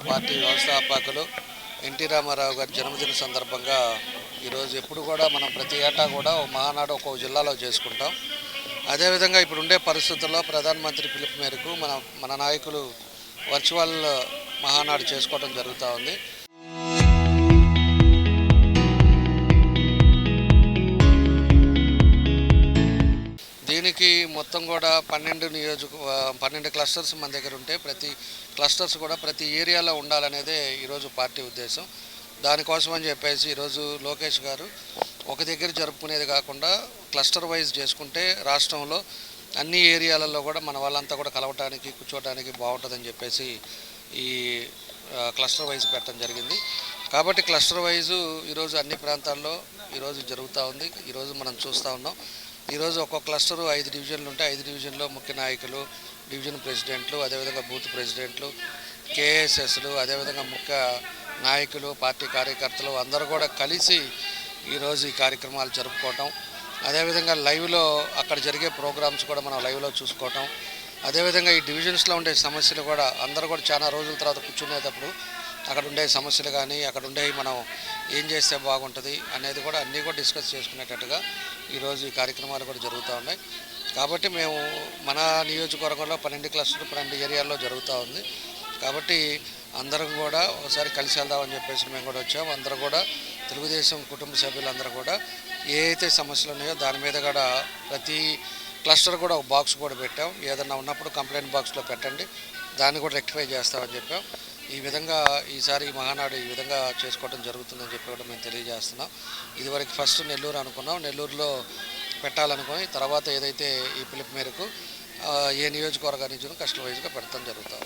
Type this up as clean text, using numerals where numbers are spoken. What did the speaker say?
Party వ్యవస్థాపకులు NT Ramarao గారి జన్మదిన సందర్భంగా ఈరోజు ఎప్పుడు కూడా మనం ప్రతి ఏటా కూడా ఒక మహానాడు ఒక్కొక్క జిల్లాలో చేసుకుంటాం. అదేవిధంగా ఇప్పుడు ఉండే పరిస్థితుల్లో ప్రధానమంత్రి పిలుపు మేరకు మన నాయకులు వర్చువల్ మహానాడు చేసుకోవడం జరుగుతూ ఉంది. దీనికి మొత్తం కూడా 12 క్లస్టర్స్ మన దగ్గర ఉంటే ప్రతి క్లస్టర్స్ కూడా ప్రతి ఏరియాలో ఉండాలనేదే ఈరోజు పార్టీ ఉద్దేశం. దానికోసం అని చెప్పేసి ఈరోజు లోకేష్ గారు ఒక దగ్గర జరుపుకునేది కాకుండా క్లస్టర్ వైజ్ చేసుకుంటే రాష్ట్రంలో అన్ని ఏరియాలలో కూడా మన వాళ్ళంతా కూడా కలవటానికి కూర్చోవడానికి బాగుంటుందని చెప్పేసి ఈ క్లస్టర్ వైజ్ పెట్టడం జరిగింది. కాబట్టి క్లస్టర్ వైజు ఈరోజు అన్ని ప్రాంతాల్లో ఈరోజు జరుగుతూ ఉంది. ఈరోజు మనం చూస్తూ ఉన్నాం. ఈరోజు ఒక్కొక్క క్లస్టరు 5 డివిజన్లు ఉంటే 5 డివిజన్లో ముఖ్య నాయకులు, డివిజన్ ప్రెసిడెంట్లు, అదేవిధంగా బూత్ ప్రెసిడెంట్లు, కేఎస్ఎస్లు, అదేవిధంగా ముఖ్య నాయకులు, పార్టీ కార్యకర్తలు అందరూ కూడా కలిసి ఈరోజు ఈ కార్యక్రమాలు జరుపుకోవటం, అదేవిధంగా లైవ్లో అక్కడ జరిగే ప్రోగ్రామ్స్ కూడా మనం లైవ్లో చూసుకోవటం, అదేవిధంగా ఈ డివిజన్స్లో ఉండే సమస్యలు కూడా అందరూ కూడా చాలా రోజుల తర్వాత కూర్చునేటప్పుడు అక్కడ ఉండే సమస్యలు కానీ అక్కడ ఉండే మనం ఏం చేస్తే బాగుంటుంది అనేది కూడా అన్నీ కూడా డిస్కస్ చేసుకునేటట్టుగా ఈరోజు ఈ కార్యక్రమాలు కూడా జరుగుతూ ఉన్నాయి. కాబట్టి మేము మన నియోజకవర్గంలో 12 క్లస్టర్లు 12 ఏరియాల్లో జరుగుతూ ఉంది. కాబట్టి అందరం కూడా ఒకసారి కలిసి వెళ్దామని చెప్పేసి మేము కూడా వచ్చాము. అందరూ కూడా తెలుగుదేశం కుటుంబ సభ్యులందరూ కూడా ఏ అయితే సమస్యలు ఉన్నాయో దాని మీద కూడా ప్రతి క్లస్టర్ కూడా ఒక బాక్స్ కూడా పెట్టాం. ఏదన్నా ఉన్నప్పుడు కంప్లైంట్ బాక్స్లో పెట్టండి, దాన్ని కూడా రెక్టిఫై చేస్తామని చెప్పాం. ఈ విధంగా ఈసారి ఈ మహానాడు ఈ విధంగా చేసుకోవడం జరుగుతుందని చెప్పి కూడా మేము తెలియజేస్తున్నాం. ఇదివరకు ఫస్ట్ నెల్లూరు అనుకున్నాం, నెల్లూరులో పెట్టాలనుకుని తర్వాత ఏదైతే ఈ పిలుపు మేరకు ఏ నియోజకవర్గానికి కస్టమైజ్గా పెడతాం జరుగుతాం.